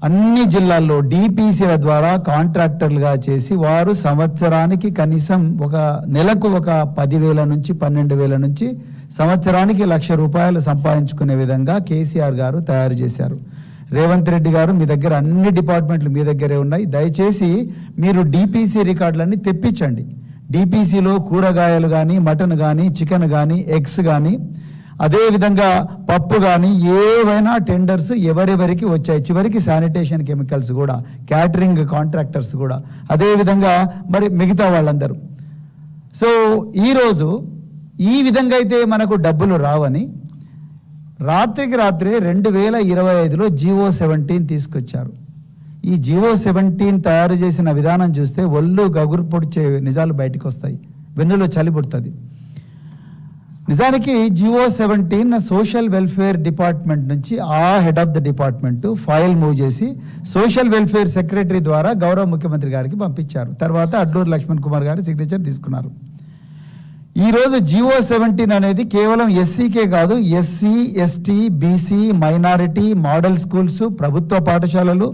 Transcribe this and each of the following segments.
అన్ని జిల్లాల్లో డిపిసిల ద్వారా కాంట్రాక్టర్లుగా చేసి వారు సంవత్సరానికి కనీసం ఒక నెలకు ఒక 10,000 నుంచి 12,000 నుంచి సంవత్సరానికి 1,00,000 రూపాయలు సంపాదించుకునే విధంగా కేసీఆర్ గారు తయారు చేశారు. రేవంత్ రెడ్డి గారు మీ దగ్గర అన్ని డిపార్ట్మెంట్లు మీ దగ్గరే ఉన్నాయి. దయచేసి మీరు డిపిసి రికార్డులన్నీ తెప్పించండి. డిపిసిలో కూరగాయలు కానీ, మటన్ కానీ, చికెన్ కానీ, ఎగ్స్ కానీ, అదేవిధంగా పప్పు కానీ ఏవైనా టెండర్స్ ఎవరెవరికి వచ్చాయి, చివరికి శానిటేషన్ కెమికల్స్ కూడా, క్యాటరింగ్ కాంట్రాక్టర్స్ కూడా, అదేవిధంగా మరి మిగతా వాళ్ళందరూ. సో ఈరోజు ఈ విధంగా అయితే మనకు డబ్బులు రావని రాత్రికి రాత్రే 2025లో జీవో 17 తీసుకొచ్చారు. ఈ జీవో 17 తయారు చేసిన విధానం చూస్తే ఒళ్ళు గగురు పొడిచే నిజాలు బయటకు వస్తాయి, వెన్నులో చలి పుడుతుంది. నిజానికి జీవో 17 సోషల్ వెల్ఫేర్ డిపార్ట్మెంట్ నుంచి head of the department file move చేసి సోషల్ వెల్ఫేర్ సెక్రటరీ ద్వారా గౌరవ ముఖ్యమంత్రి గారికి పంపించారు. తర్వాత అడ్లూరు లక్ష్మణ్ కుమార్ గారు సిగ్నేచర్ తీసుకున్నారు. ఈరోజు జీవో 17 అనేది కేవలం ఎస్సీకే కాదు, SC, ST, BC, minority, model schools, ప్రభుత్వ పాఠశాలలు,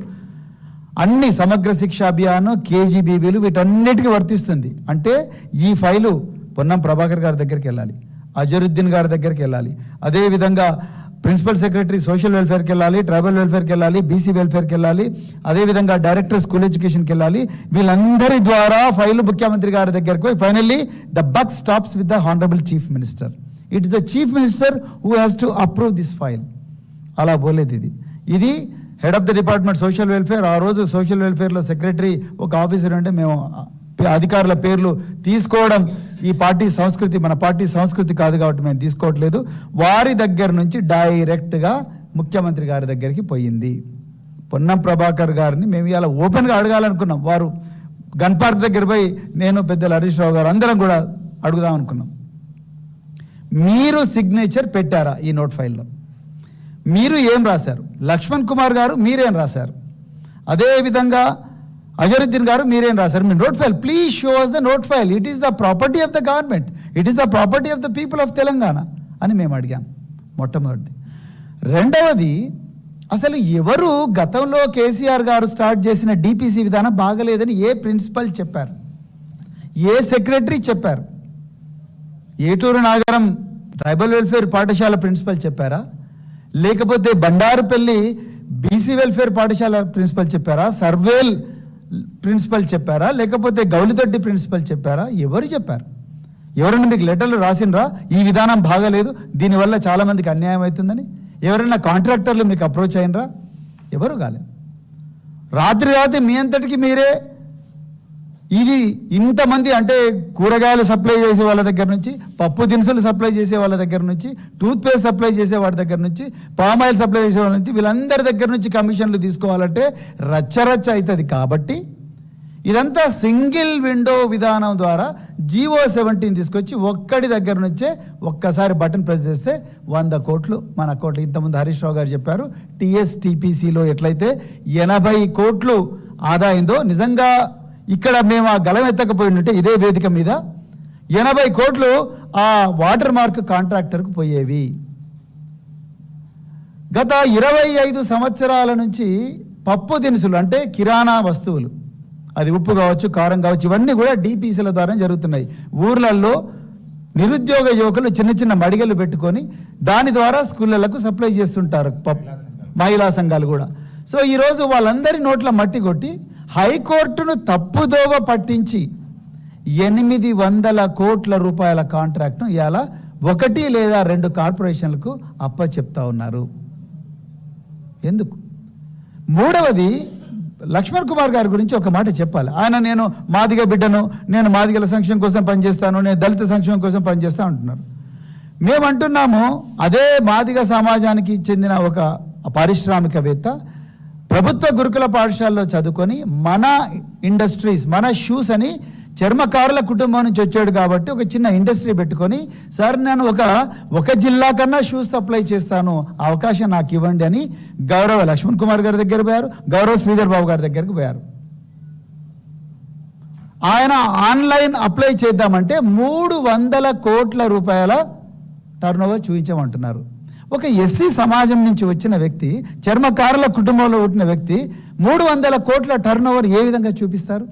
అన్ని సమగ్ర శిక్షా అభియాన్, కేజీబీవీలు వీటన్నిటికీ వర్తిస్తుంది. అంటే ఈ ఫైలు పొన్నం ప్రభాకర్ గారి దగ్గరికి వెళ్ళాలి, అజరుద్దీన్ గారి దగ్గరికి వెళ్ళాలి, అదేవిధంగా ప్రిన్సిపల్ సెక్రటరీ సోషల్ వెల్ఫేర్కి వెళ్ళాలి, ట్రైబల్ వెల్ఫేర్కి వెళ్ళాలి, బీసీ వెల్ఫేర్కి వెళ్ళాలి, అదేవిధంగా డైరెక్టర్ స్కూల్ ఎడ్యుకేషన్కి వెళ్ళాలి. వీళ్ళందరి ద్వారా ఫైలు ముఖ్యమంత్రి గారి దగ్గరికి పోయి finally the buck stops with the honourable chief minister. It is the chief minister who has to approve this file. అలా పోలేదు ఇది head of the department social welfare. ఆ రోజు సోషల్ వెల్ఫేర్లో సెక్రటరీ ఒక ఆఫీసర్ అంటే మేము అధికారుల పేర్లు తీసుకోవడం ఈ పార్టీ సంస్కృతి, మన పార్టీ సంస్కృతి కాదు కాబట్టి మేము తీసుకోవట్లేదు. వారి దగ్గర నుంచి డైరెక్ట్గా ముఖ్యమంత్రి గారి దగ్గరికి పోయింది. పొన్నం ప్రభాకర్ గారిని మేము ఇలా ఓపెన్గా అడగాలనుకున్నాం. వారు గన్ పార్క్ దగ్గర పోయి నేను పెద్దలు హరీష్ రావు గారు అందరం కూడా అడుగుదాం అనుకున్నాం. మీరు సిగ్నేచర్ పెట్టారా ఈ నోట్ ఫైల్లో? మీరు ఏం రాశారు? లక్ష్మణ్ కుమార్ గారు మీరేం రాశారు? అదేవిధంగా అజరుద్దీన్ గారు మీరేం రాశారు? మీ note file please show us the note file. It is the property of the government, it is the property of the people of Telangana అని మేము అడిగాం. మొట్టమొదటిది. రెండవది, అసలు ఎవరు గతంలో కేసీఆర్ గారు స్టార్ట్ చేసిన డిపిసి విధానం బాగలేదని ఏ ప్రిన్సిపల్ చెప్పారు? ఏ సెక్రటరీ చెప్పారు? ఏటూరు నాగరం ట్రైబల్ వెల్ఫేర్ పాఠశాల ప్రిన్సిపల్ చెప్పారా? లేకపోతే బండారుపల్లి బీసీ వెల్ఫేర్ పాఠశాల ప్రిన్సిపల్ చెప్పారా? సర్వేల్ ప్రిన్సిపల్ చెప్పారా? లేకపోతే గౌలిదొడ్డి ప్రిన్సిపల్ చెప్పారా? ఎవరు చెప్పారు? ఎవరైనా మీకు లెటర్లు రాసినరా ఈ విధానం బాగలేదు, దీనివల్ల చాలామందికి అన్యాయం అవుతుందని? ఎవరైనా కాంట్రాక్టర్లు మీకు అప్రోచ్ అయినరా? ఎవరు కాలేదు. రాత్రి మీ అంతటికి మీరే ఇది ఇంతమంది, అంటే కూరగాయలు సప్లై చేసే వాళ్ళ దగ్గర నుంచి, పప్పు దినుసులు సప్లై చేసే వాళ్ళ దగ్గర నుంచి, టూత్ పేస్ట్ సప్లై చేసే వాళ్ళ దగ్గర నుంచి, పామ్ ఆయిల్ సప్లై చేసే వాళ్ళ నుంచి, వీళ్ళందరి దగ్గర నుంచి కమిషన్లు తీసుకోవాలంటే రచ్చరచ్చ అవుతుంది. కాబట్టి ఇదంతా సింగిల్ విండో విధానం ద్వారా జీవో 17 తీసుకొచ్చి ఒక్కడి దగ్గర నుంచే ఒక్కసారి బటన్ ప్రెస్ చేస్తే 100 కోట్లు మన అకౌంట్లో. ఇంతకుముందు హరీష్ రావు గారు చెప్పారు, టీఎస్టీపీసీలో ఎట్లయితే 80 కోట్లు ఆదా అయిందో, నిజంగా ఇక్కడ మేము ఆ గలం ఎత్తకపోయినట్టే ఇదే వేదిక మీద 80 కోట్లు ఆ వాటర్ మార్క్ కాంట్రాక్టర్కు పోయేవి. గత 25 సంవత్సరాల నుంచి పప్పు దినుసులు అంటే కిరాణా వస్తువులు, అది ఉప్పు కావచ్చు, కారం కావచ్చు, ఇవన్నీ కూడా డిపిసిల ద్వారా జరుగుతున్నాయి. ఊర్లలో నిరుద్యోగ యువకులు చిన్న చిన్న మడిగలు పెట్టుకొని దాని ద్వారా స్కూళ్ళకు సప్లై చేస్తుంటారు, మహిళా సంఘాలు కూడా. సో ఈరోజు వాళ్ళందరి నోట్ల మట్టి కొట్టి హైకోర్టును తప్పుదోవ పట్టించి 800 కోట్ల రూపాయల కాంట్రాక్ట్ను ఇవాళ 1 లేదా 2 కార్పొరేషన్లకు అప్పచెప్తా ఉన్నారు. ఎందుకు? మూడవది, లక్ష్మణ్ కుమార్ గారి గురించి ఒక మాట చెప్పాలి. ఆయన నేను మాదిగ బిడ్డను, నేను మాదిగల సంక్షేమం కోసం పనిచేస్తాను, నేను దళిత సంక్షేమం కోసం పనిచేస్తా అంటున్నారు. మేమంటున్నాము, అదే మాదిగ సమాజానికి చెందిన ఒక పారిశ్రామికవేత్త ప్రభుత్వ గురుకుల పాఠశాలలో చదువుకొని మన ఇండస్ట్రీస్, మన షూస్ అని చర్మకారుల కుటుంబం నుంచి వచ్చాడు కాబట్టి ఒక చిన్న ఇండస్ట్రీ పెట్టుకొని, సార్ నేను ఒక జిల్లా కన్నా షూస్ సప్లై చేస్తాను, అవకాశం నాకు ఇవ్వండి అని గౌరవ లక్ష్మణ్ కుమార్ గారి దగ్గర పోయారు, గౌరవ శ్రీధర్ బాబు గారి దగ్గరికి పోయారు. ఆయన ఆన్లైన్ అప్లై చేద్దామంటే 300 కోట్ల రూపాయల టర్నోవర్ చూపించమంటున్నారు. ఒక ఎస్సీ సమాజం నుంచి వచ్చిన వ్యక్తి, చర్మకారుల కుటుంబంలో పుట్టిన వ్యక్తి 300 కోట్ల టర్న్ ఓవర్ ఏ విధంగా చూపిస్తారు?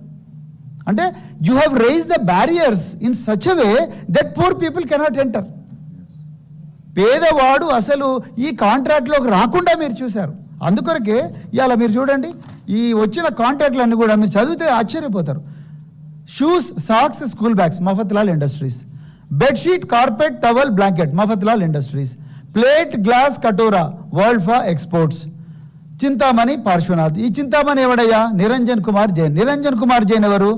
అంటే you have raise the barriers in such a way that poor people cannot enter. పేదవాడు అసలు ఈ కాంట్రాక్ట్లోకి రాకుండా మీరు చూశారు. అందుకొరకే ఇవాళ మీరు చూడండి, ఈ వచ్చిన కాంట్రాక్ట్లన్నీ కూడా మీరు చదివితే ఆశ్చర్యపోతారు. Shoes, socks, school bags Mafatlal Industries, bedsheet, carpet, towel, blanket Mafatlal Industries, plate, glass, కటోరా world for exports, Chintamani Parshwanath. ఈ చింతామణి ఎవడయ్యా? నిరంజన్ కుమార్ జైన్. నిరంజన్ కుమార్ జైన్ ఎవరు?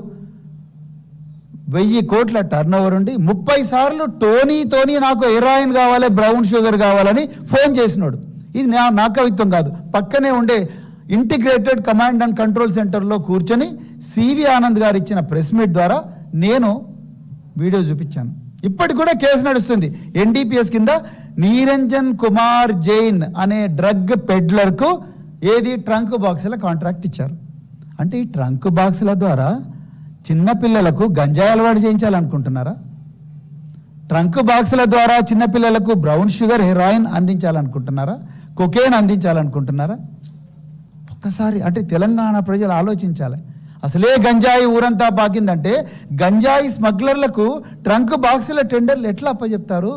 1000 కోట్ల టర్న్ ఓవర్ ఉండి 30 సార్లు టోనీతోని నాకు హెరాయిన్ కావాలి, బ్రౌన్ షుగర్ కావాలని ఫోన్ చేసినాడు. ఇది నా కవిత్వం కాదు. పక్కనే ఉండే ఇంటిగ్రేటెడ్ కమాండ్ అండ్ కంట్రోల్ సెంటర్లో కూర్చొని సివి ఆనంద్ గారు ఇచ్చిన ప్రెస్ మీట్ ద్వారా నేను వీడియో చూపించాను. ఇప్పటికి కూడా కేసు నడుస్తుంది ఎన్డీపీఎస్ కింద. నిరంజన్ కుమార్ జైన్ అనే డ్రగ్ పెడ్లర్కు ఏది ట్రంక్ బాక్సుల కాంట్రాక్ట్ ఇచ్చారు. అంటే ఈ ట్రంక్ బాక్సుల ద్వారా చిన్నపిల్లలకు గంజాయి అలవాటు చేయించాలనుకుంటున్నారా? ట్రంక్ బాక్సుల ద్వారా చిన్నపిల్లలకు బ్రౌన్ షుగర్, హెరాయిన్ అందించాలనుకుంటున్నారా? కొకేన్ అందించాలనుకుంటున్నారా? ఒక్కసారి అంటే తెలంగాణ ప్రజలు ఆలోచించాలి. అసలే గంజాయి ఊరంతా పాకిందంటే గంజాయి స్మగ్లర్లకు ట్రంక్ బాక్సుల టెండర్లు ఎట్లా అప్పచెప్తారు?